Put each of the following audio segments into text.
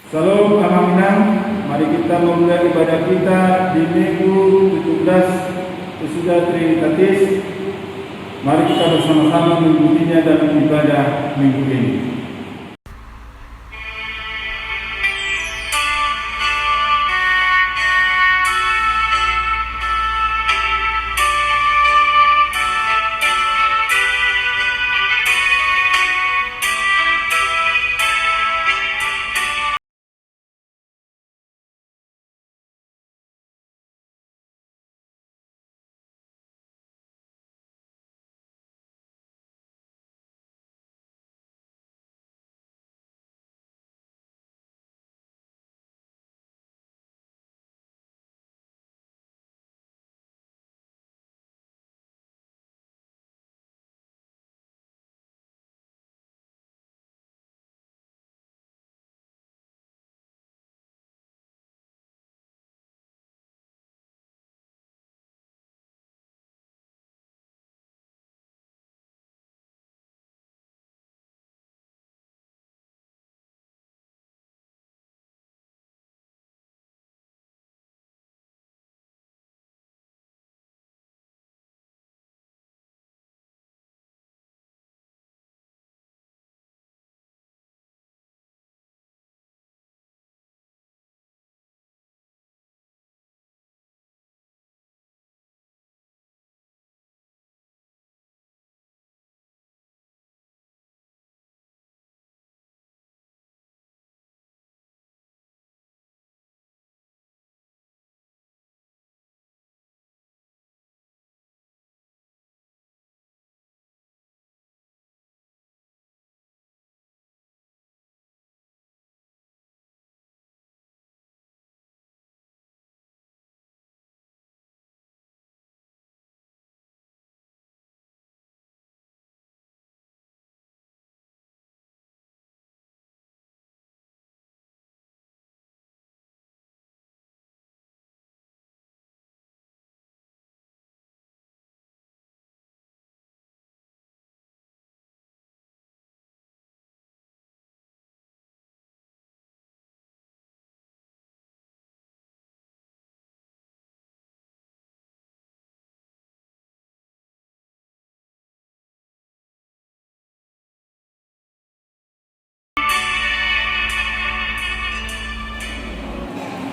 Salam Alhamdulillah, mari kita memulai ibadah kita di minggu 17 sesudah Trinitatis. Mari kita bersama-sama mengikutinya dalam ibadah minggu ini.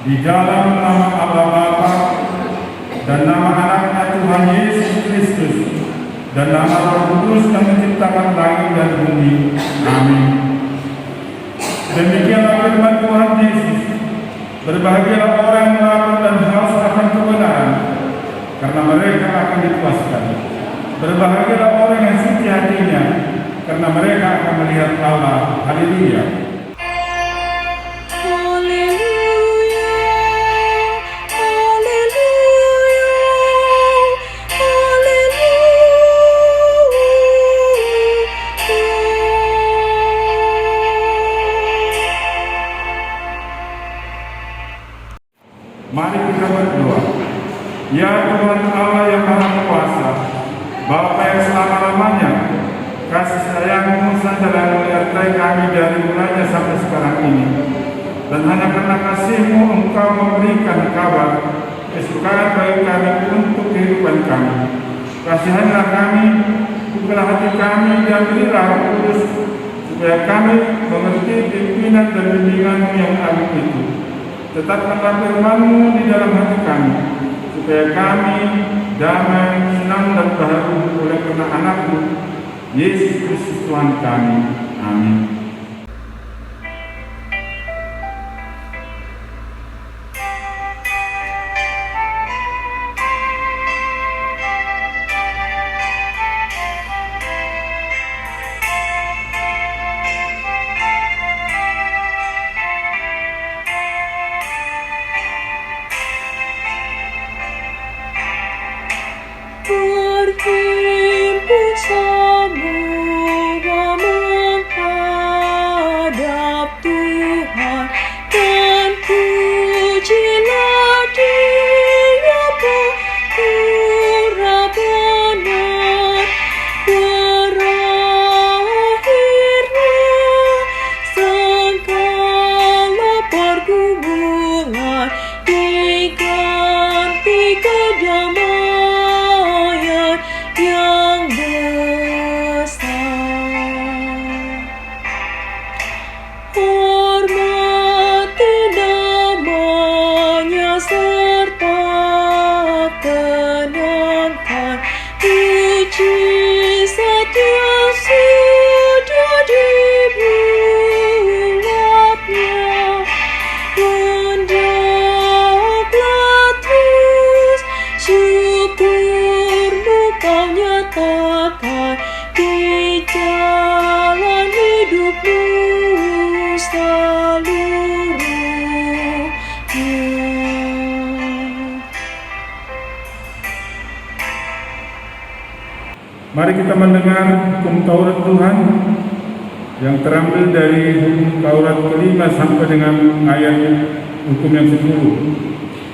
Di dalam nama Allah Bapa dan nama anaknya Tuhan Yesus Kristus dan nama Roh Kudus yang menciptakan langit dan bumi. Amin. Demikianlah firman Tuhan Yesus. Berbahagialah orang yang lapar dan haus akan kebenaran, karena mereka akan dipuaskan. Berbahagialah orang yang suci hatinya, karena mereka akan melihat Allah. Haleluya. Mari kita berdoa. Ya Tuhan Allah yang Maha Kuasa, Bapa yang selama-lamanya, kasih sayang-Mu telah menyertai kami dari mulanya sampai sekarang ini. Dan hanya karena kasih-Mu Engkau memberikan kabar kesukaan bagi kami untuk kehidupan kami. Kasihanlah kami, bukalah hati kami dan berilah Roh Kudus, supaya kami mengerti pimpinan dan bimbingan-Mu yang agung itu. Tetapkanlah firman-Mu di dalam hati kami, supaya kami damai, senang dan bahagia oleh karena anak-Mu, Yesus Kristus Tuhan kami. Amin. Berhimpun semua mengharap Mari kita mendengar hukum Taurat Tuhan yang terambil dari hukum Taurat kelima sampai dengan ayat hukum yang 10.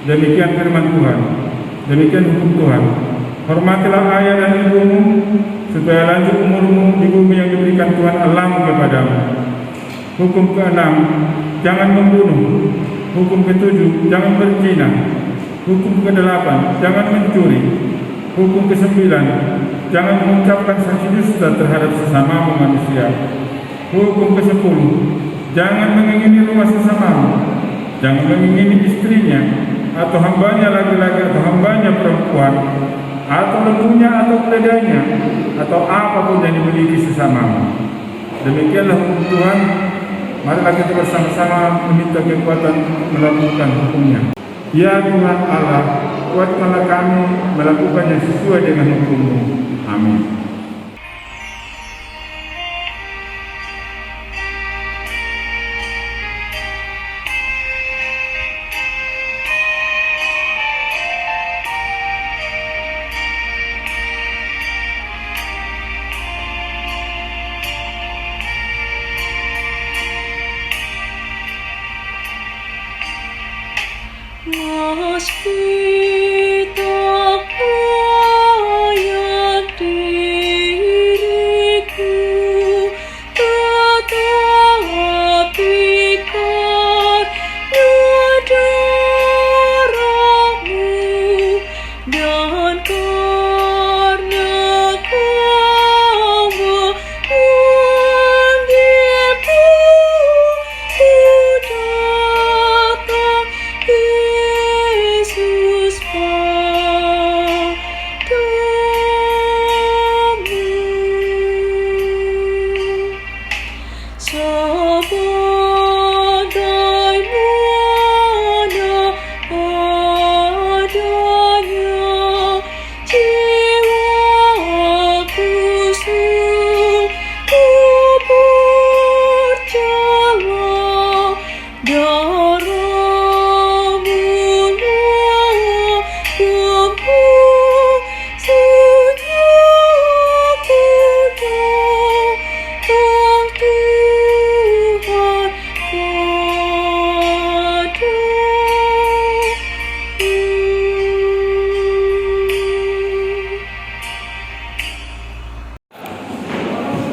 Demikian firman Tuhan, demikian hukum Tuhan. Hormatilah ayah dan ibumu, supaya lanjut umurmu di bumi yang diberikan Tuhan Allahmu kepadamu. Hukum ke-6, jangan membunuh. Hukum ke-7, jangan berzina. Hukum ke-8, jangan mencuri. Hukum ke-9, jangan mengucapkan saksi dusta terhadap sesamamu manusia. Hukum ke-10, jangan mengingini rumah sesamamu. Jangan mengingini istrinya, atau hambanya laki-laki atau hambanya perempuan, atau lembunya atau keledainya, atau apapun yang dimiliki sesamamu. Demikianlah hukum Tuhan. Marilah kita bersama-sama meminta kekuatan melakukan hukumnya. Ya Tuhan Allah, kuatkanlah kami melakukannya sesuai dengan hukum-Mu. Amin.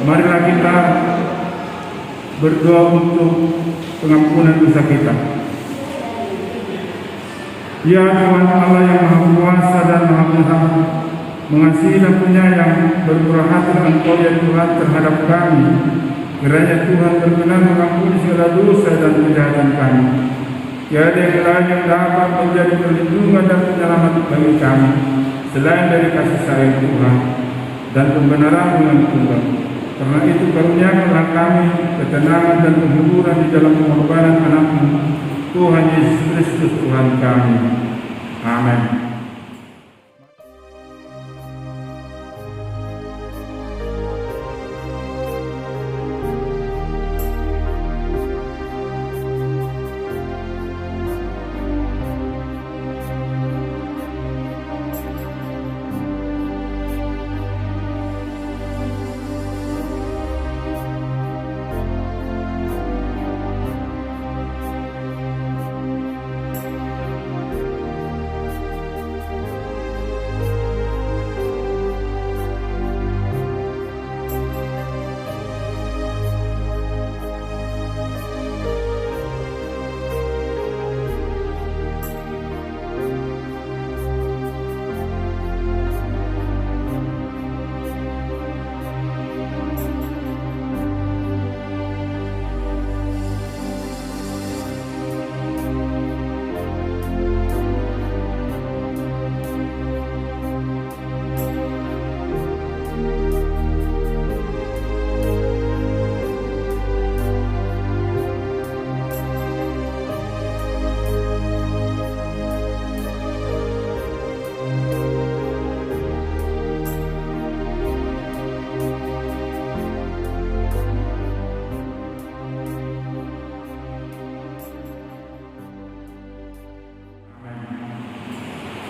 Marilah kita berdoa untuk pengampunan dosa kita. Ya Tuhan Allah yang Maha Kuasa dan Maha Pengasih, mengasihi dan penyayang, bermurah hati Engkau ya Tuhan terhadap kami. Kiranya Tuhan berkenan mengampuni segala dosa dan kejahatan kami. Tiada yang lain yang dapat menjadi perlindungan dan penyelamat bagi kami selain dari kasih sayang Tuhan dan pembenaran yang tunggal. Karena itu karuniakanlah kami ketenangan dan kehiburan di dalam pengorbanan anak-Mu, Tuhan Yesus Kristus Tuhan kami. Amin.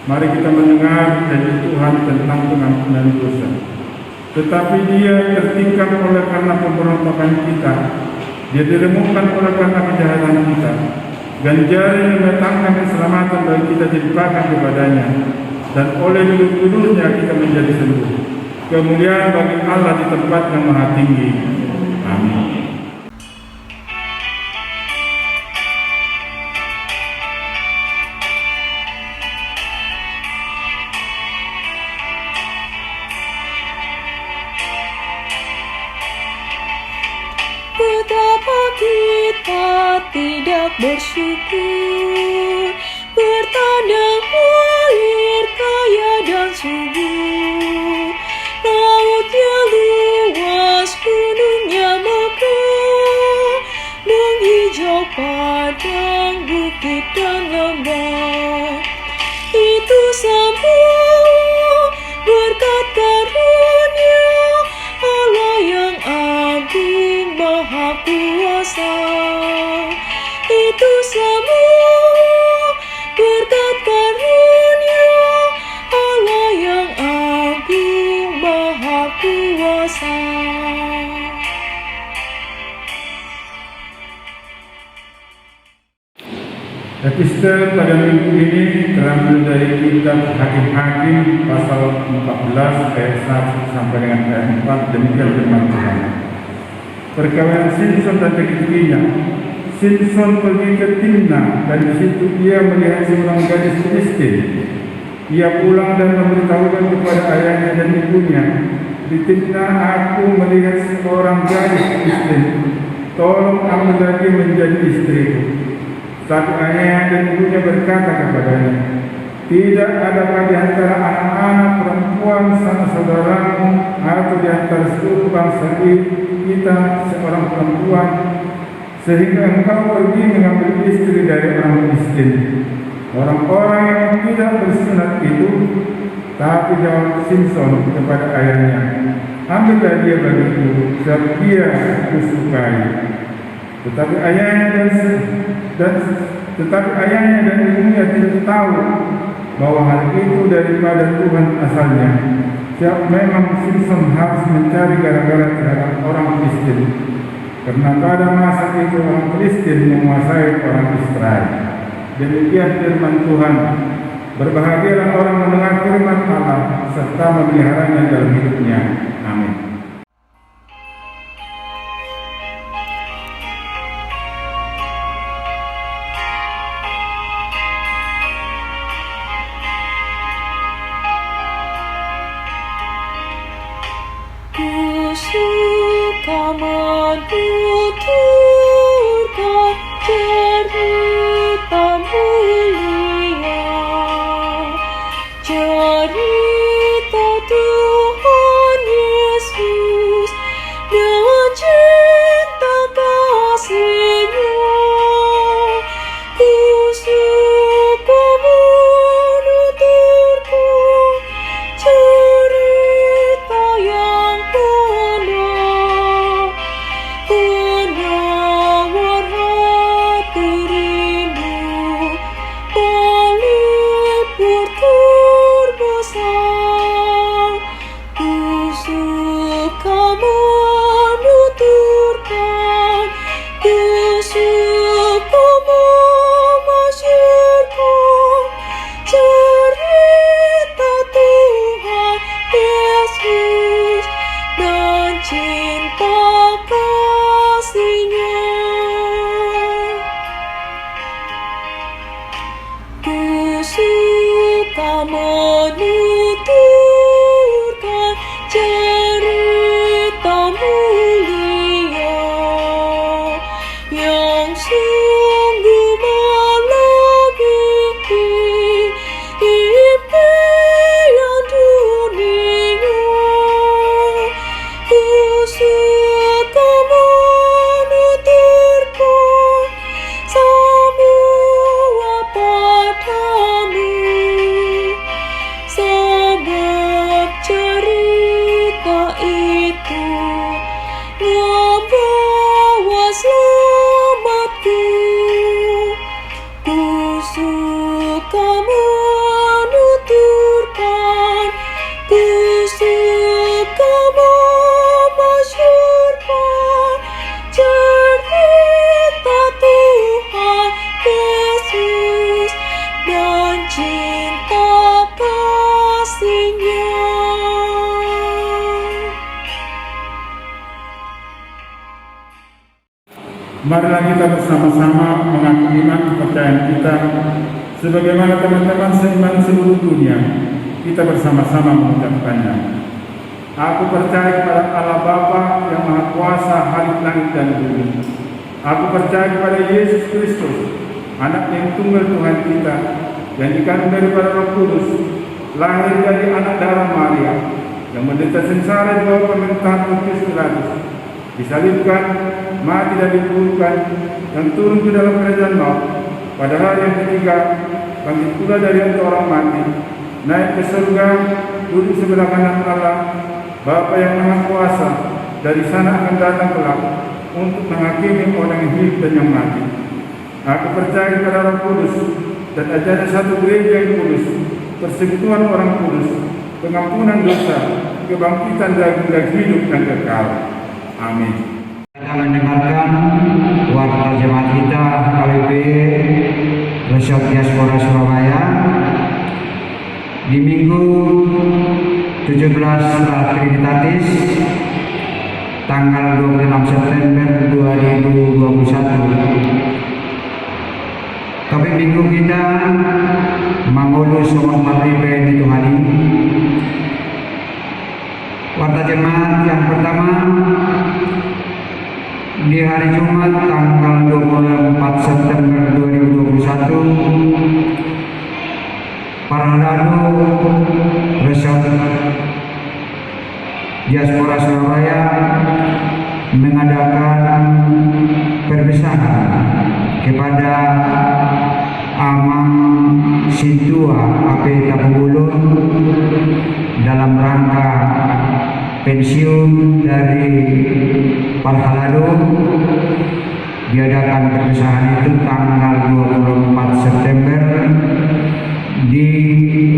Mari kita mendengar janji Tuhan tentang pengampunan dosa. tetapi dia tertikam oleh karena pemberontakan kita. Dia diremukkan oleh karena kejahatan kita. Ganjaran yang mendatangkan keselamatan bagi kita dilimpahkan kepadanya, dan oleh dulur-dulurnya kita menjadi sembuh. Kemuliaan bagi Allah di tempat yang maha tinggi. Amin. Betapa kita tidak bersyukur, bertandang air kaya dan subur. Lautnya luas, gunungnya megah, menghijau padang, bukit dan lembah. Itu semua berkat karunia Allah yang agung maha kuasa. Itu semua berkat karunia Allah yang agung maha kuasa. Epistel pada minggu ini terambil dari kitab Hakim-Hakim pasal 14 ayat 1 sampai dengan ayat 4. Demikian firman Tuhan. Perkawinan Simson dan laki-lakinya. Simson pergi ke Timna, dan di situ ia melihat seorang gadis Filistin. Ia pulang dan memberitahukan kepada ayahnya dan ibunya, di Timna aku melihat seorang gadis Filistin. Tolong ambil dia menjadi istriku. Saat ayah dan ibunya berkata kepadanya, tidak adakah di antara anak-anak perempuan sama saudaramu atau di antara seluruh bangsa kita seorang perempuan, sehingga engkau pergi mengambil istri dari orang miskin, orang-orang yang tidak bersunat itu? Tapi jawab Simson kepada ayahnya, ambillah dia bagiku, sebab dia aku sukai. Tetapi ayahnya dan ibunya tidak tahu bahwa hal itu daripada Tuhan asalnya. Siap memang Simson harus mencari gara-gara terhadap orang Filistin, karena pada masa itu orang Filistin menguasai orang Israel. Demikian firman Tuhan. Berbahagialah orang mendengar firman Allah serta memeliharanya dalam hidupnya. Amin. Ku suka menuturkan cerita mulia, cerita Tuhan Marilah kita bersama-sama mengaku iman kepercayaan kita sebagaimana teman-teman seiman seluruh dunia. Kita bersama-sama mengucapkannya. Aku percaya kepada Allah Bapa yang Maha Kuasa, Khalik langit dan bumi. Aku percaya kepada Yesus Kristus, Anak yang tunggal Tuhan kita, yang dikandung daripada Roh Kudus, lahir dari anak darah Maria, yang menderita sengsara di bawah pemerintahan Pontius Pilatus, disalibkan, mati dan dikuburkan, dan turun ke dalam kerajaan maut. Pada hari yang ketiga, bangkit pula dari antara orang mati, naik ke surga, duduk sebelah kanan Allah, Bapa yang Maha Kuasa. Dari sana akan datang kelak untuk menghakimi orang yang hidup dan yang mati. Aku percaya kepada Roh Kudus dan ajaran satu gereja yang kudus, persekutuan orang kudus, pengampunan dosa, kebangkitan dari hidup dan kekal. Amin. Kita mendengarkan warta jemaat kita KBP Resort Diaspora Surabaya di Minggu 17 Trinitatis tanggal 26 September 2021. Topik minggu kita Mangolo Somon Patripe di Tuhani. Warta jemaat yang pertama di hari Jumat tanggal 24 September 2021, para lalu Resort Diaspora Surabaya mengadakan perpisahan kepada Amang Situa AP Tapulun dalam rangka pensiun dari Parhalado. Diadakan perpisahan itu tanggal 24 September di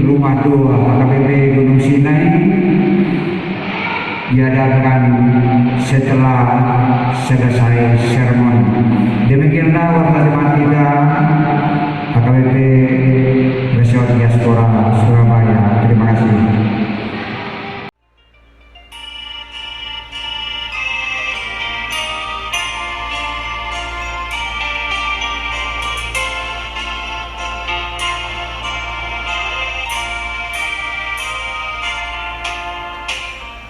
Rumah Tua KPP Gunung Sinai. Diadakan setelah selesai sermon. Demikianlah warta jemaat kita AKBP Resort Diaspora Surabaya. Terima kasih.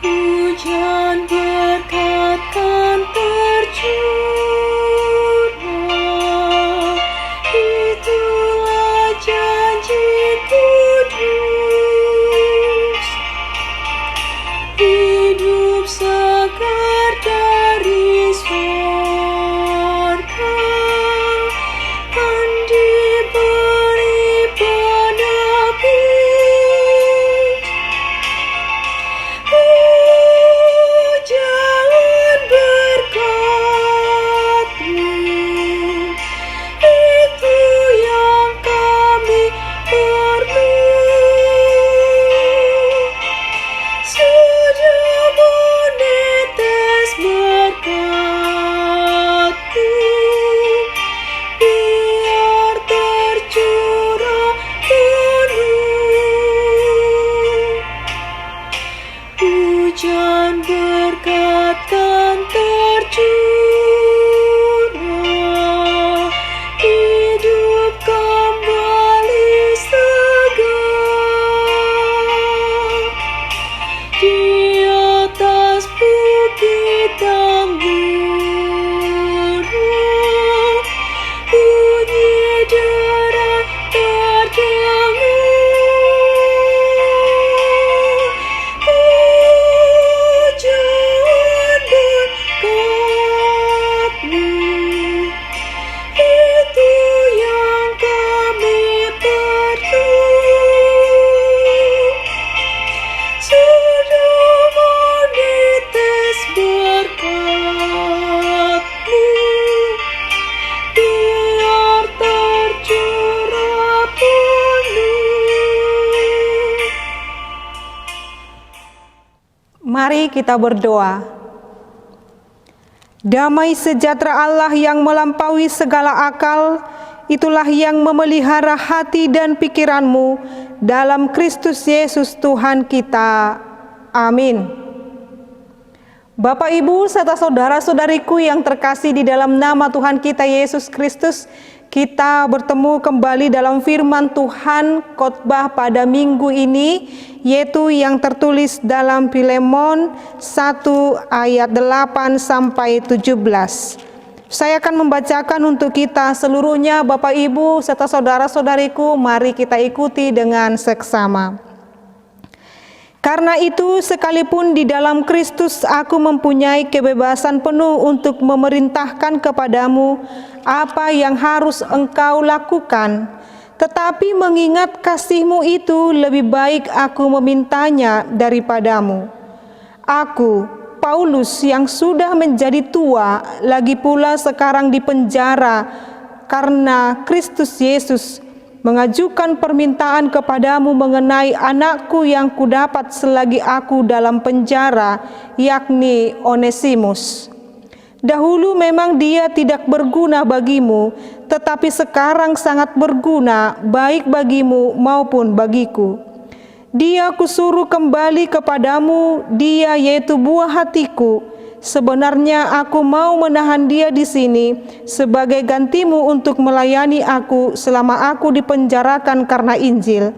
Hujan berkat kan tercurah, itulah janji kudus. Hidup segar dari sorga kan diberi penebus. Hujan berkat-Mu, itu yang kami perlu. Sudah menetes berkat-Mu, biar tercurah penuh. Hujan berkat kan tercurah, hidup kembali segar. Di atas bukit yang gunung, bunyi derai terdengar. Hujan berkat-Mu, itu yang kami perlu. Sudah menetes berkat-Mu, biar tercurah penuh. Mari kita berdoa. Damai sejahtera Allah yang melampaui segala akal, itulah yang memelihara hati dan pikiranmu dalam Kristus Yesus Tuhan kita. Amin. Bapak, Ibu, serta saudara-saudariku yang terkasih di dalam nama Tuhan kita Yesus Kristus, kita bertemu kembali dalam firman Tuhan khotbah pada minggu ini, yaitu yang tertulis dalam Filemon 1 ayat 8 sampai 17. Saya akan membacakan untuk kita seluruhnya, Bapak, Ibu, serta saudara-saudariku, mari kita ikuti dengan seksama. Karena itu, sekalipun di dalam Kristus aku mempunyai kebebasan penuh untuk memerintahkan kepadamu apa yang harus engkau lakukan, tetapi mengingat kasih-Mu itu lebih baik aku memintanya daripadamu. Aku, Paulus, yang sudah menjadi tua, lagi pula sekarang di penjara karena Kristus Yesus, mengajukan permintaan kepadamu mengenai anakku yang kudapat selagi aku dalam penjara, yakni Onesimus. Dahulu memang dia tidak berguna bagimu, tetapi sekarang sangat berguna, baik bagimu maupun bagiku. Dia kusuruh kembali kepadamu, dia yaitu buah hatiku. Sebenarnya aku mau menahan dia di sini sebagai gantimu untuk melayani aku selama aku dipenjarakan karena Injil.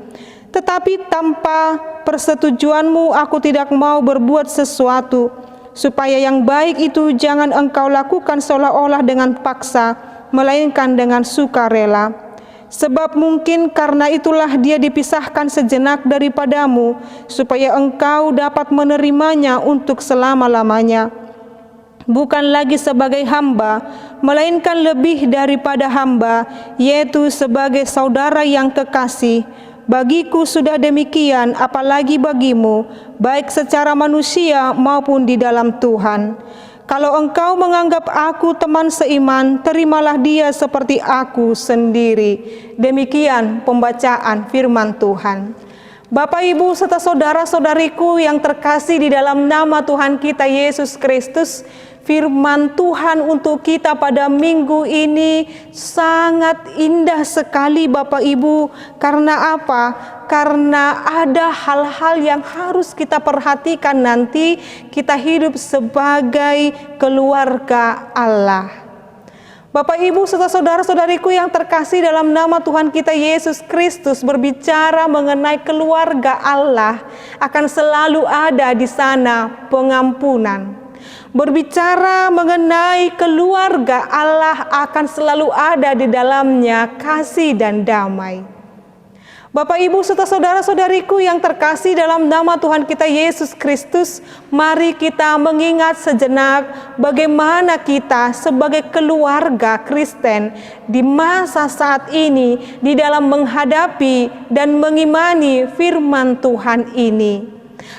Tetapi tanpa persetujuanmu aku tidak mau berbuat sesuatu, supaya yang baik itu jangan engkau lakukan seolah-olah dengan paksa, melainkan dengan sukarela. Sebab mungkin karena itulah dia dipisahkan sejenak daripadamu, supaya engkau dapat menerimanya untuk selama-lamanya. Bukan lagi sebagai hamba, melainkan lebih daripada hamba, yaitu sebagai saudara yang kekasih. Bagiku sudah demikian, apalagi bagimu, baik secara manusia maupun di dalam Tuhan. Kalau engkau menganggap aku teman seiman, terimalah dia seperti aku sendiri. Demikian pembacaan firman Tuhan. Bapak, Ibu, serta saudara-saudariku yang terkasih di dalam nama Tuhan kita Yesus Kristus, firman Tuhan untuk kita pada minggu ini sangat indah sekali, Bapak, Ibu. Karena apa? Karena ada hal-hal yang harus kita perhatikan nanti kita hidup sebagai keluarga Allah. Bapak, Ibu, serta saudara-saudariku yang terkasih dalam nama Tuhan kita Yesus Kristus, berbicara mengenai keluarga Allah, akan selalu ada di sana pengampunan. Berbicara mengenai keluarga Allah, akan selalu ada di dalamnya kasih dan damai. Bapak, Ibu, serta saudara-saudariku yang terkasih dalam nama Tuhan kita Yesus Kristus, mari kita mengingat sejenak bagaimana kita sebagai keluarga Kristen di masa saat ini di dalam menghadapi dan mengimani firman Tuhan ini.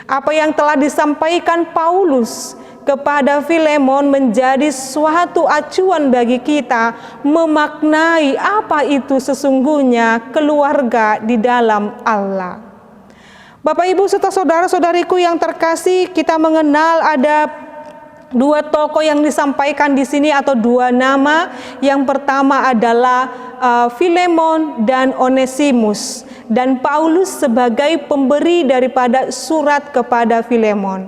Apa yang telah disampaikan Paulus kepada Filemon menjadi suatu acuan bagi kita memaknai apa itu sesungguhnya keluarga di dalam Allah. Bapak, Ibu, serta saudara-saudariku yang terkasih, kita mengenal ada dua tokoh yang disampaikan di sini atau dua nama. Yang pertama adalah Filemon dan Onesimus, dan Paulus sebagai pemberi daripada surat kepada Filemon.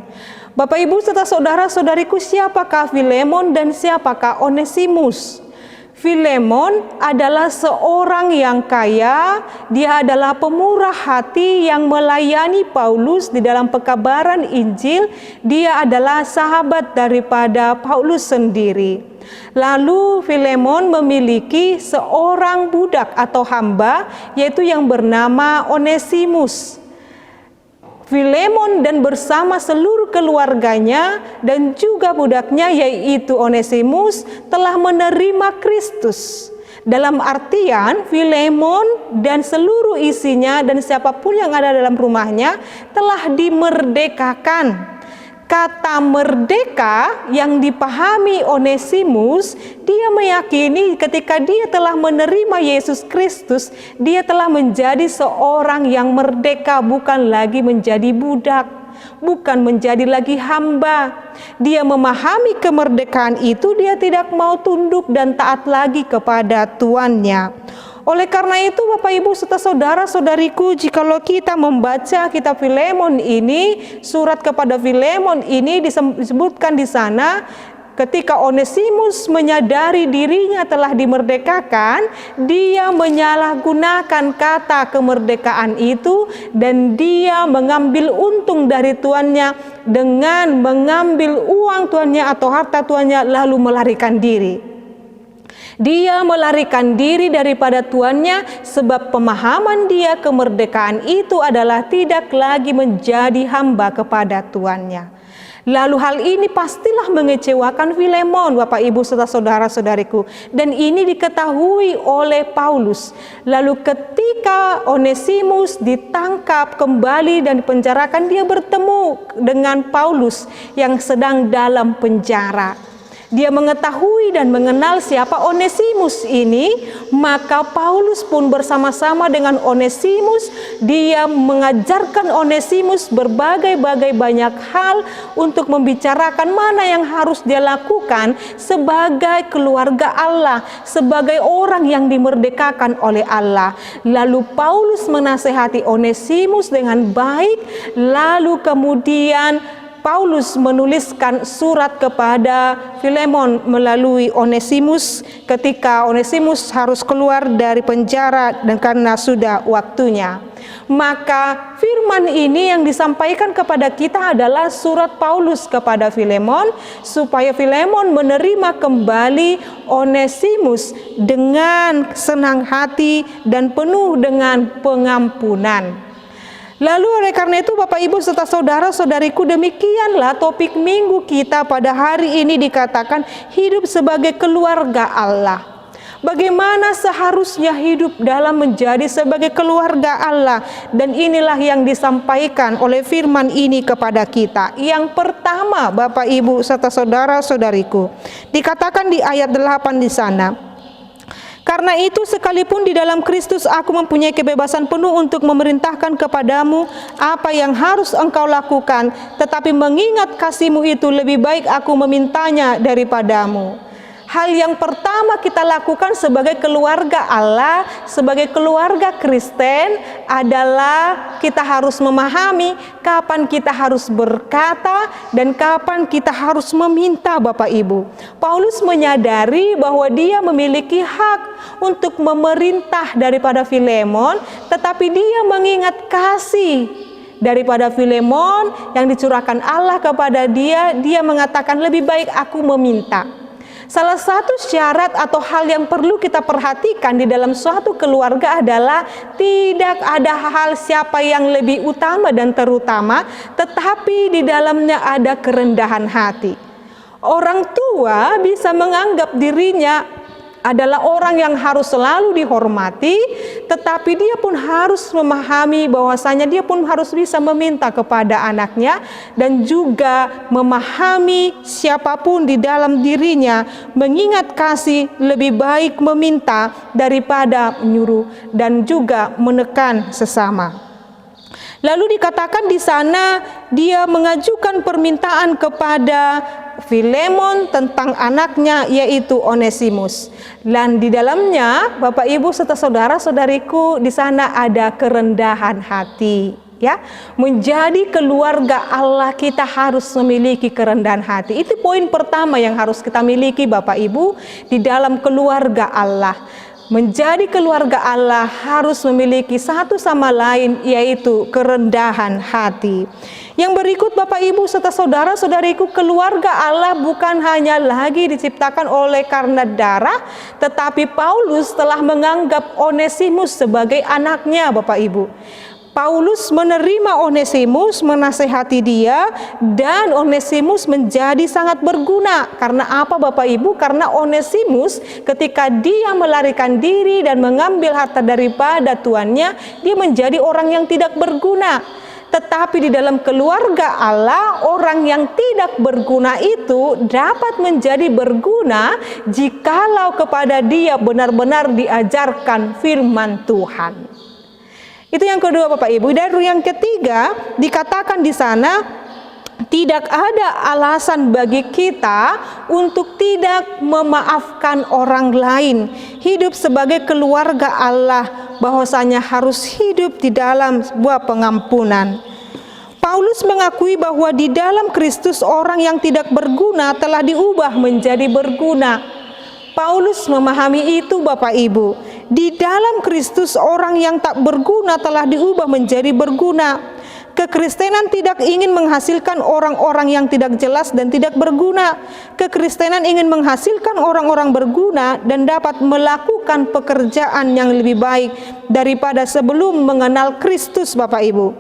Bapak, Ibu, serta saudara-saudariku, siapakah Filemon dan siapakah Onesimus? Filemon adalah seorang yang kaya, dia adalah pemurah hati yang melayani Paulus di dalam pekabaran Injil. Dia adalah sahabat daripada Paulus sendiri. Lalu Filemon memiliki seorang budak atau hamba, yaitu yang bernama Onesimus. Filemon dan bersama seluruh keluarganya dan juga budaknya yaitu Onesimus telah menerima Kristus. Dalam artian Filemon dan seluruh isinya dan siapapun yang ada dalam rumahnya telah dimerdekakan. Kata merdeka yang dipahami Onesimus, dia meyakini ketika dia telah menerima Yesus Kristus, dia telah menjadi seorang yang merdeka, bukan lagi menjadi budak, bukan menjadi lagi hamba. Dia memahami kemerdekaan itu, dia tidak mau tunduk dan taat lagi kepada tuannya. Oleh karena itu Bapak Ibu serta saudara-saudariku, jikalau kita membaca kitab Filemon ini, surat kepada Filemon ini disebutkan di sana, ketika Onesimus menyadari dirinya telah dimerdekakan, dia menyalahgunakan kata kemerdekaan itu dan dia mengambil untung dari tuannya dengan mengambil uang tuannya atau harta tuannya lalu melarikan diri. Dia melarikan diri daripada tuannya sebab pemahaman dia kemerdekaan itu adalah tidak lagi menjadi hamba kepada tuannya. Lalu hal ini pastilah mengecewakan Filemon, Bapak Ibu serta saudara-saudariku, dan ini diketahui oleh Paulus. Lalu ketika Onesimus ditangkap kembali dan dipenjarakan, dia bertemu dengan Paulus yang sedang dalam penjara. Dia mengetahui dan mengenal siapa Onesimus ini, maka Paulus pun bersama-sama dengan Onesimus, dia mengajarkan Onesimus berbagai-bagai banyak hal untuk membicarakan mana yang harus dia lakukan sebagai keluarga Allah, sebagai orang yang dimerdekakan oleh Allah. Lalu Paulus menasehati Onesimus dengan baik, lalu kemudian Paulus menuliskan surat kepada Filemon melalui Onesimus ketika Onesimus harus keluar dari penjara dan karena sudah waktunya. Maka firman ini yang disampaikan kepada kita adalah surat Paulus kepada Filemon supaya Filemon menerima kembali Onesimus dengan senang hati dan penuh dengan pengampunan. Lalu oleh karena itu Bapak Ibu serta saudara-saudariku, demikianlah topik minggu kita pada hari ini, dikatakan hidup sebagai keluarga Allah. Bagaimana seharusnya hidup dalam menjadi sebagai keluarga Allah, dan inilah yang disampaikan oleh firman ini kepada kita. Yang pertama Bapak Ibu serta saudara-saudariku, dikatakan di ayat 8 di sana, karena itu sekalipun di dalam Kristus aku mempunyai kebebasan penuh untuk memerintahkan kepadamu apa yang harus engkau lakukan, tetapi mengingat kasih-Mu itu lebih baik aku memintanya daripadamu. Hal yang pertama kita lakukan sebagai keluarga Allah, sebagai keluarga Kristen adalah kita harus memahami kapan kita harus berkata dan kapan kita harus meminta, Bapak Ibu. Paulus menyadari bahwa dia memiliki hak untuk memerintah daripada Filemon, tetapi dia mengingat kasih daripada Filemon yang dicurahkan Allah kepada dia, dia mengatakan lebih baik aku meminta. Salah satu syarat atau hal yang perlu kita perhatikan di dalam suatu keluarga adalah tidak ada hal siapa yang lebih utama dan terutama, tetapi di dalamnya ada kerendahan hati. Orang tua bisa menganggap dirinya adalah orang yang harus selalu dihormati, tetapi dia pun harus memahami bahwasanya dia pun harus bisa meminta kepada anaknya dan juga memahami siapapun di dalam dirinya, mengingat kasih lebih baik meminta daripada menyuruh dan juga menekan sesama. Lalu dikatakan di sana dia mengajukan permintaan kepada Filemon tentang anaknya yaitu Onesimus. Dan di dalamnya Bapak Ibu serta saudara-saudariku di sana ada kerendahan hati. Ya, menjadi keluarga Allah kita harus memiliki kerendahan hati. Itu poin pertama yang harus kita miliki Bapak Ibu di dalam keluarga Allah. Menjadi keluarga Allah harus memiliki satu sama lain yaitu kerendahan hati. Yang berikut Bapak Ibu serta saudara-saudariku, keluarga Allah bukan hanya lagi diciptakan oleh karena darah, tetapi Paulus telah menganggap Onesimus sebagai anaknya Bapak Ibu. Paulus menerima Onesimus, menasehati dia, dan Onesimus menjadi sangat berguna. Karena apa Bapak Ibu? Karena Onesimus ketika dia melarikan diri dan mengambil harta daripada tuannya, dia menjadi orang yang tidak berguna. Tetapi di dalam keluarga Allah, orang yang tidak berguna itu dapat menjadi berguna jikalau kepada dia benar-benar diajarkan firman Tuhan. Itu yang kedua Bapak Ibu. Dan yang ketiga dikatakan di sana tidak ada alasan bagi kita untuk tidak memaafkan orang lain. Hidup sebagai keluarga Allah, bahwasanya harus hidup di dalam sebuah pengampunan. Paulus mengakui bahwa di dalam Kristus orang yang tidak berguna telah diubah menjadi berguna. Paulus memahami itu, Bapak Ibu. Di dalam Kristus orang yang tak berguna telah diubah menjadi berguna. Kekristenan tidak ingin menghasilkan orang-orang yang tidak jelas dan tidak berguna. Kekristenan ingin menghasilkan orang-orang berguna dan dapat melakukan pekerjaan yang lebih baik daripada sebelum mengenal Kristus, Bapak Ibu.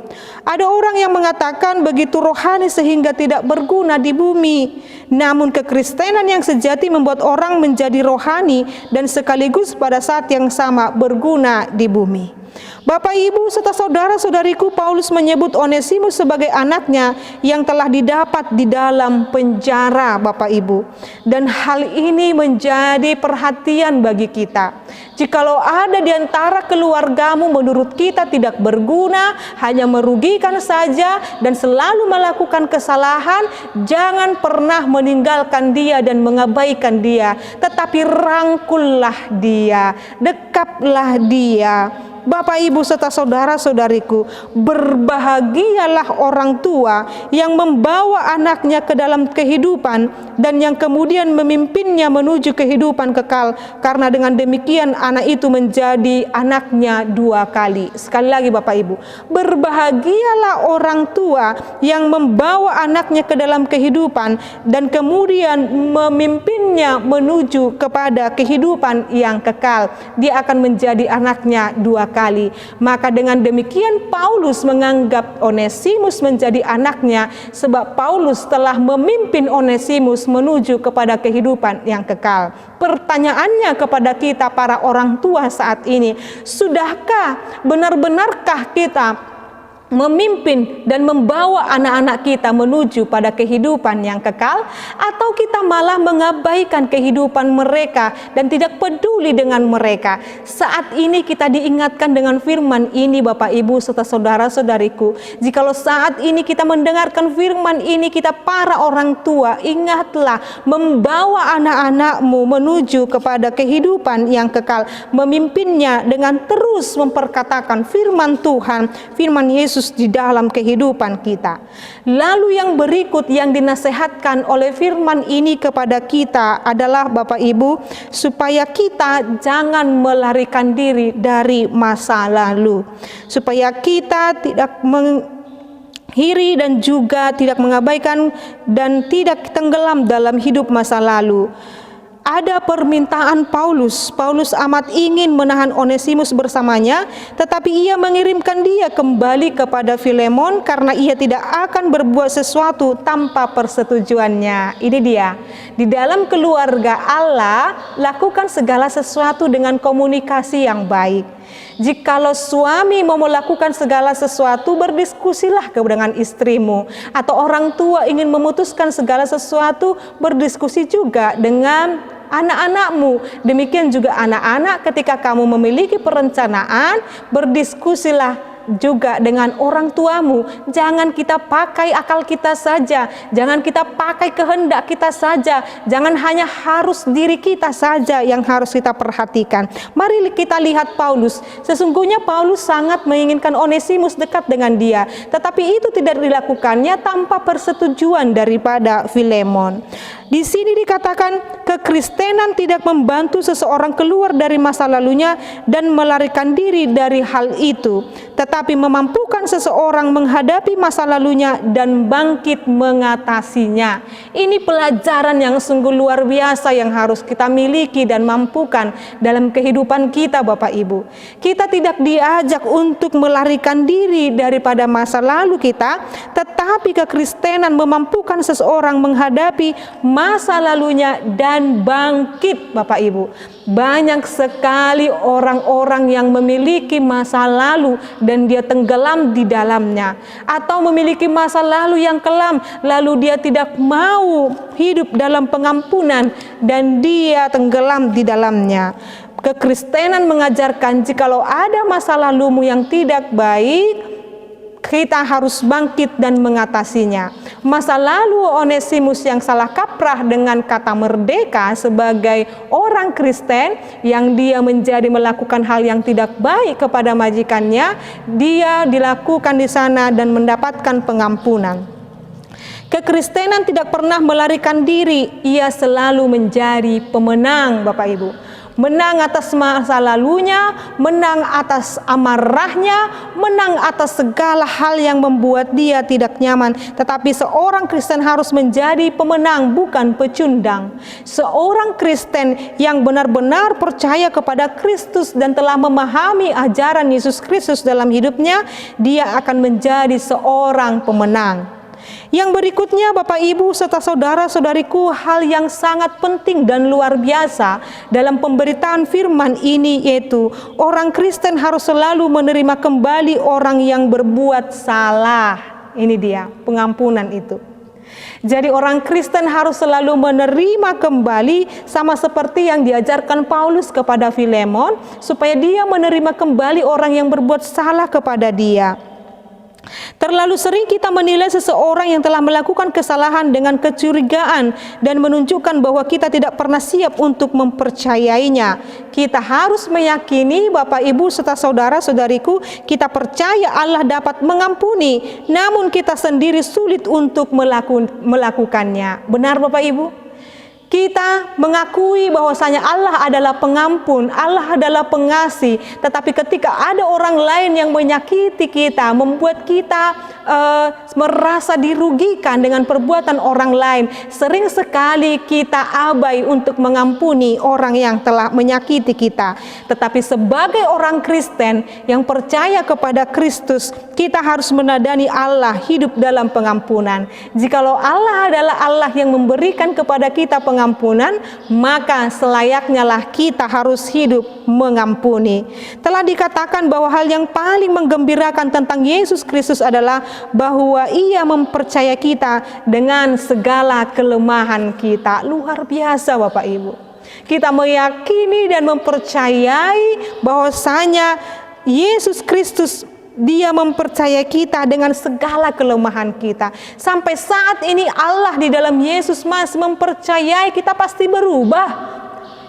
Ada orang yang mengatakan begitu rohani sehingga tidak berguna di bumi. Namun kekristenan yang sejati membuat orang menjadi rohani dan sekaligus pada saat yang sama berguna di bumi. Bapak, Ibu, serta saudara-saudariku, Paulus menyebut Onesimus sebagai anaknya yang telah didapat di dalam penjara, Bapak Ibu. Dan hal ini menjadi perhatian bagi kita. Jikalau ada di antara keluargamu menurut kita tidak berguna, hanya merugikan saja dan selalu melakukan kesalahan, jangan pernah meninggalkan dia dan mengabaikan dia, tetapi rangkullah dia, dekaplah dia. Bapak, Ibu, serta saudara-saudariku, berbahagialah orang tua yang membawa anaknya ke dalam kehidupan dan yang kemudian memimpinnya menuju kehidupan kekal, karena dengan demikian anak itu menjadi anaknya dua kali. Sekali lagi, Bapak, Ibu, berbahagialah orang tua yang membawa anaknya ke dalam kehidupan dan kemudian memimpinnya menuju kepada kehidupan yang kekal. Dia akan menjadi anaknya dua kali. Maka dengan demikian Paulus menganggap Onesimus menjadi anaknya, sebab Paulus telah memimpin Onesimus menuju kepada kehidupan yang kekal. Pertanyaannya kepada kita para orang tua saat ini, sudahkah, benar-benarkah kita memimpin dan membawa anak-anak kita menuju pada kehidupan yang kekal, atau kita malah mengabaikan kehidupan mereka dan tidak peduli dengan mereka? Saat ini kita diingatkan dengan firman ini, Bapak, Ibu, serta saudara-saudariku. Jikalau saat ini kita mendengarkan firman ini, kita para orang tua, ingatlah membawa anak-anakmu menuju kepada kehidupan yang kekal, memimpinnya dengan terus memperkatakan firman Tuhan, firman Yesus di dalam kehidupan kita. Lalu yang berikut yang dinasehatkan oleh firman ini kepada kita adalah, Bapak, Ibu, supaya kita jangan melarikan diri dari masa lalu, supaya kita tidak menghiri dan juga tidak mengabaikan dan tidak tenggelam dalam hidup masa lalu. Ada permintaan Paulus. Paulus amat ingin menahan Onesimus bersamanya, tetapi ia mengirimkan dia kembali kepada Filemon karena ia tidak akan berbuat sesuatu tanpa persetujuannya. Ini dia. Di dalam keluarga Allah, lakukan segala sesuatu dengan komunikasi yang baik. Jikalau suami mau melakukan segala sesuatu, berdiskusilah dengan istrimu. Atau orang tua ingin memutuskan segala sesuatu, berdiskusi juga dengan anak-anakmu. Demikian juga anak-anak, ketika kamu memiliki perencanaan, berdiskusilah juga dengan orang tuamu. Jangan kita pakai akal kita saja, jangan kita pakai kehendak kita saja, jangan hanya harus diri kita saja yang harus kita perhatikan. Mari kita lihat Paulus. Sesungguhnya Paulus sangat menginginkan Onesimus dekat dengan dia, tetapi itu tidak dilakukannya tanpa persetujuan daripada Filemon. Di sini dikatakan kekristenan tidak membantu seseorang keluar dari masa lalunya dan melarikan diri dari hal itu, tetapi memampukan seseorang menghadapi masa lalunya dan bangkit mengatasinya. Ini pelajaran yang sungguh luar biasa yang harus kita miliki dan mampukan dalam kehidupan kita, Bapak, Ibu. Kita tidak diajak untuk melarikan diri daripada masa lalu kita, tetapi kekristenan memampukan seseorang menghadapi masa lalunya dan bangkit, Bapak, Ibu. Banyak sekali orang-orang yang memiliki masa lalu dan dia tenggelam di dalamnya, atau memiliki masa lalu yang kelam lalu dia tidak mau hidup dalam pengampunan dan dia tenggelam di dalamnya. Kekristenan mengajarkan jikalau ada masa lalumu yang tidak baik, kita harus bangkit dan mengatasinya. Masa lalu Onesimus yang salah kaprah dengan kata merdeka sebagai orang Kristen yang dia menjadi melakukan hal yang tidak baik kepada majikannya, dia dilakukan di sana dan mendapatkan pengampunan. Kekristenan tidak pernah melarikan diri, ia selalu menjadi pemenang, Bapak Ibu. Menang atas masa lalunya, menang atas amarahnya, menang atas segala hal yang membuat dia tidak nyaman. Tetapi seorang Kristen harus menjadi pemenang, bukan pecundang. Seorang Kristen yang benar-benar percaya kepada Kristus dan telah memahami ajaran Yesus Kristus dalam hidupnya, dia akan menjadi seorang pemenang. Yang berikutnya Bapak Ibu serta saudara-saudariku, hal yang sangat penting dan luar biasa dalam pemberitaan firman ini yaitu orang Kristen harus selalu menerima kembali orang yang berbuat salah. Ini dia pengampunan itu. Jadi orang Kristen harus selalu menerima kembali, sama seperti yang diajarkan Paulus kepada Filemon, supaya dia menerima kembali orang yang berbuat salah kepada dia. Terlalu sering kita menilai seseorang yang telah melakukan kesalahan dengan kecurigaan dan menunjukkan bahwa kita tidak pernah siap untuk mempercayainya. Kita harus meyakini, Bapak Ibu serta saudara-saudariku, kita percaya Allah dapat mengampuni, namun kita sendiri sulit untuk melakukannya. Benar Bapak Ibu? Kita mengakui bahwasanya Allah adalah pengampun, Allah adalah pengasih. Tetapi ketika ada orang lain yang menyakiti kita, membuat kita merasa dirugikan dengan perbuatan orang lain, sering sekali kita abai untuk mengampuni orang yang telah menyakiti kita. Tetapi sebagai orang Kristen yang percaya kepada Kristus, kita harus menadani Allah hidup dalam pengampunan. Jikalau Allah adalah Allah yang memberikan kepada kita pengampunan, maka selayaknya lah kita harus hidup mengampuni. Telah dikatakan bahwa hal yang paling menggembirakan tentang Yesus Kristus adalah bahwa Ia mempercaya kita dengan segala kelemahan kita. Luar biasa Bapak Ibu. Kita meyakini dan mempercayai bahwasanya Yesus Kristus, Dia mempercayai kita dengan segala kelemahan kita. Sampai saat ini Allah di dalam Yesus masih mempercayai kita pasti berubah.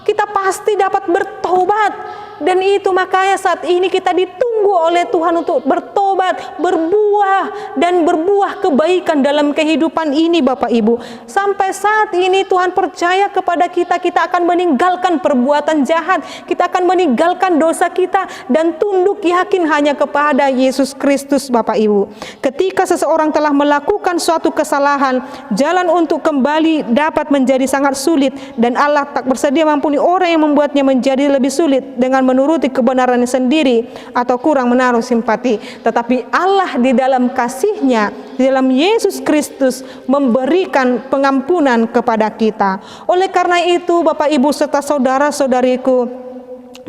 Kita pasti dapat bertobat. Dan itu makanya saat ini kita ditunggu oleh Tuhan untuk bertobat, berbuah, dan berbuah kebaikan dalam kehidupan ini Bapak Ibu. Sampai saat ini Tuhan percaya kepada kita, kita akan meninggalkan perbuatan jahat, kita akan meninggalkan dosa kita, dan tunduk yakin hanya kepada Yesus Kristus Bapak Ibu. Ketika seseorang telah melakukan suatu kesalahan, jalan untuk kembali dapat menjadi sangat sulit, dan Allah tak bersedia mengampuni orang yang membuatnya menjadi lebih sulit dengan menuruti kebenarannya sendiri atau kurang menaruh simpati. Tetapi Allah di dalam kasih-Nya, di dalam Yesus Kristus memberikan pengampunan kepada kita. Oleh karena itu Bapak Ibu serta saudara-saudariku,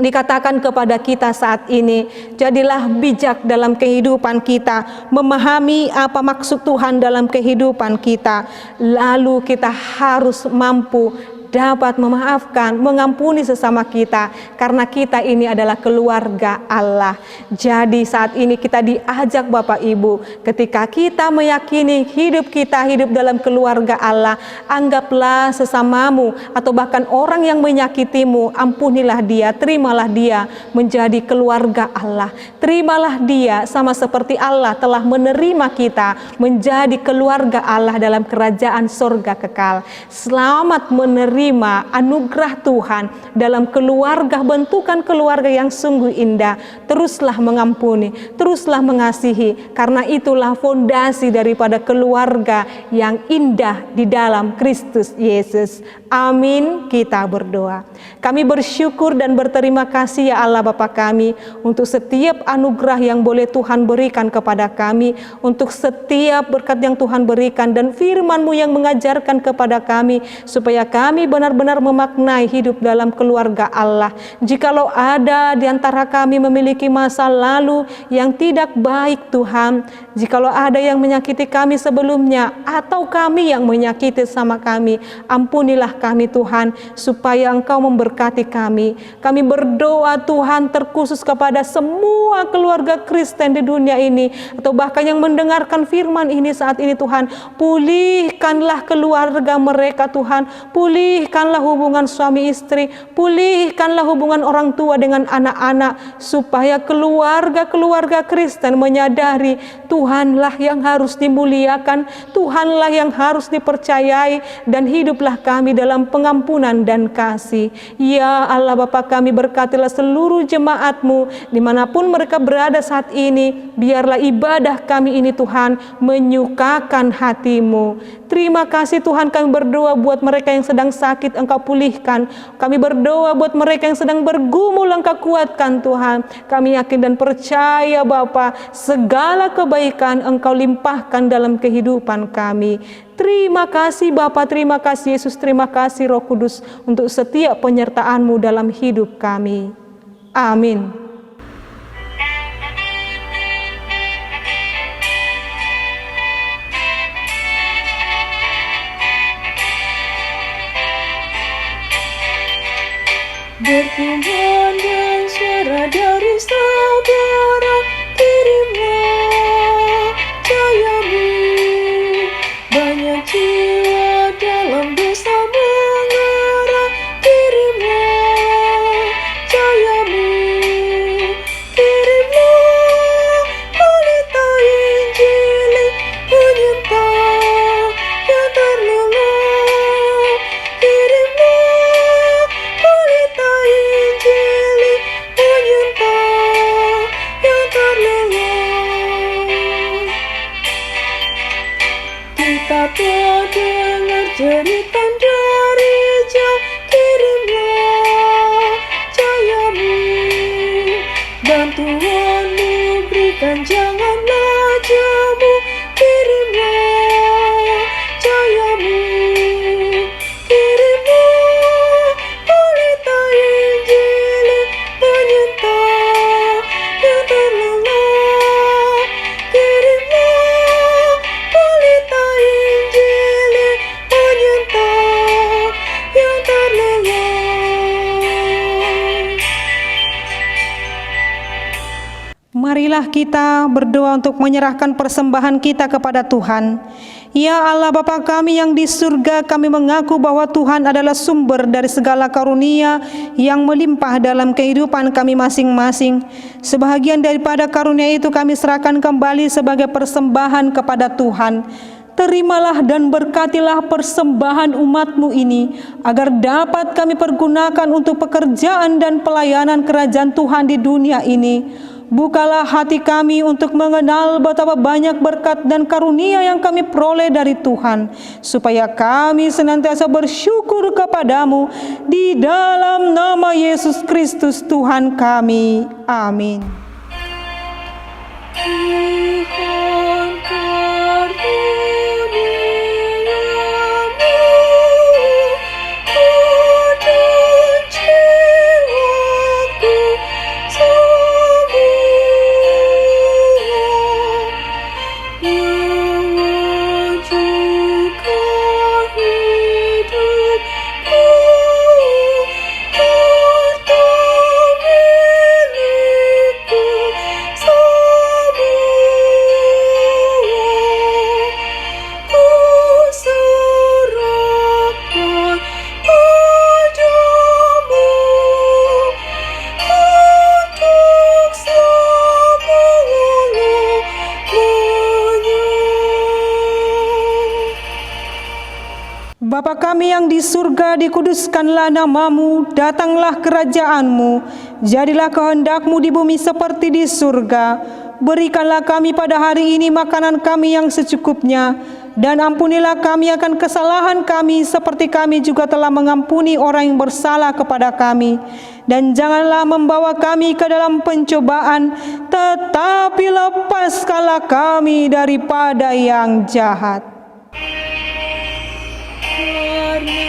dikatakan kepada kita saat ini, jadilah bijak dalam kehidupan kita, memahami apa maksud Tuhan dalam kehidupan kita. Lalu kita harus mampu dapat memaafkan, mengampuni sesama kita, karena kita ini adalah keluarga Allah. Jadi saat ini kita diajak Bapak Ibu, ketika kita meyakini hidup kita hidup dalam keluarga Allah, anggaplah sesamamu atau bahkan orang yang menyakitimu, ampunilah dia, terimalah dia menjadi keluarga Allah. Terimalah dia sama seperti Allah telah menerima kita menjadi keluarga Allah dalam kerajaan sorga kekal. Selamat menerima anugerah Tuhan dalam keluarga, bentukan keluarga yang sungguh indah. Teruslah mengampuni, teruslah mengasihi, karena itulah fondasi daripada keluarga yang indah di dalam Kristus Yesus. Amin. Kita berdoa. Kami bersyukur dan berterima kasih ya Allah Bapa kami, untuk setiap anugerah yang boleh Tuhan berikan kepada kami, untuk setiap berkat yang Tuhan berikan, dan firman-Mu yang mengajarkan kepada kami, supaya kami kami benar-benar memaknai hidup dalam keluarga Allah. Jikalau ada di antara kami memiliki masa lalu yang tidak baik Tuhan, jikalau ada yang menyakiti kami sebelumnya atau kami yang menyakiti sama kami, ampunilah kami Tuhan, supaya Engkau memberkati kami. Kami berdoa Tuhan terkhusus kepada semua keluarga Kristen di dunia ini, atau bahkan yang mendengarkan firman ini saat ini Tuhan, pulihkanlah keluarga mereka Tuhan, pulihkanlah hubungan suami istri, pulihkanlah hubungan orang tua dengan anak-anak, supaya keluarga-keluarga Kristen menyadari Tuhanlah yang harus dimuliakan, Tuhanlah yang harus dipercayai, dan hiduplah kami dalam pengampunan dan kasih. Ya Allah Bapa kami, berkatilah seluruh jemaat-Mu dimanapun mereka berada saat ini, biarlah ibadah kami ini Tuhan menyukakan hati-Mu. Terima kasih Tuhan, kami berdoa buat mereka yang sedang sakit, Engkau pulihkan. Kami berdoa buat mereka yang sedang bergumul, Engkau kuatkan Tuhan. Kami yakin dan percaya Bapa, segala kebaikan Engkau limpahkan dalam kehidupan kami. Terima kasih Bapa, terima kasih Yesus, terima kasih Roh Kudus untuk setiap penyertaan-Mu dalam hidup kami. Amin. Bertuhan dan suara dari sabara, kirimlah cahayamu. Banyak jiwa dalam dosa mengarah, kirimlah cahayamu. Kirimlah pelita Injil penyerta yang terlelap. Kirimlah pelita Injil penyerta yang terlelap. Kita telah dengar cerita dari jauh, kirimlah cahayamu. Bantuan-Mu berikan, janganlah jemu, kirimlah cahayamu. Kirimlah pelita Injil penyerta yang terlelap. Kirimlah pelita Injil penyerta yang terlelap. Marilah kita berdoa untuk menyerahkan persembahan kita kepada Tuhan. Ya Allah Bapa kami yang di surga, kami mengaku bahwa Tuhan adalah sumber dari segala karunia yang melimpah dalam kehidupan kami masing-masing. Sebahagian daripada karunia itu kami serahkan kembali sebagai persembahan kepada Tuhan. Terimalah dan berkatilah persembahan umat-Mu ini, agar dapat kami pergunakan untuk pekerjaan dan pelayanan kerajaan Tuhan di dunia ini. Bukalah hati kami untuk mengenal betapa banyak berkat dan karunia yang kami peroleh dari Tuhan, supaya kami senantiasa bersyukur kepadamu di dalam nama Yesus Kristus Tuhan kami. Amin. Tuhan karuniamu dan jiwaku semua, mengajukan hidupku harta milikku semua. Ku serahkan padamu untuk selama-lamanya. Bapa kami yang di surga, dikuduskanlah nama-Mu, datanglah kerajaan-Mu, jadilah kehendak-Mu di bumi seperti di surga. Berikanlah kami pada hari ini makanan kami yang secukupnya, dan ampunilah kami akan kesalahan kami seperti kami juga telah mengampuni orang yang bersalah kepada kami. Dan janganlah membawa kami ke dalam pencobaan, tetapi lepaskanlah kami daripada yang jahat. Karena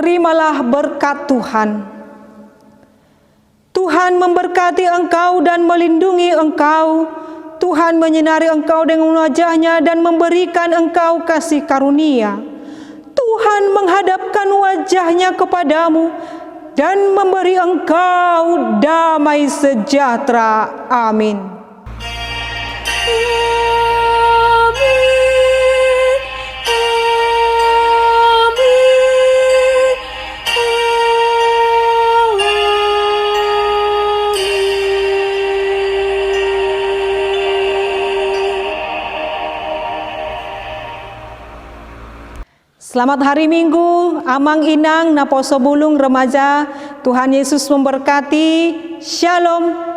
terimalah berkat Tuhan. Tuhan memberkati engkau dan melindungi engkau. Tuhan menyinari engkau dengan wajah-Nya dan memberikan engkau kasih karunia. Tuhan menghadapkan wajah-Nya kepadamu dan memberi engkau damai sejahtera. Amin. Selamat hari Minggu, Amang Inang, Naposo Bulung Remaja. Tuhan Yesus memberkati. Shalom.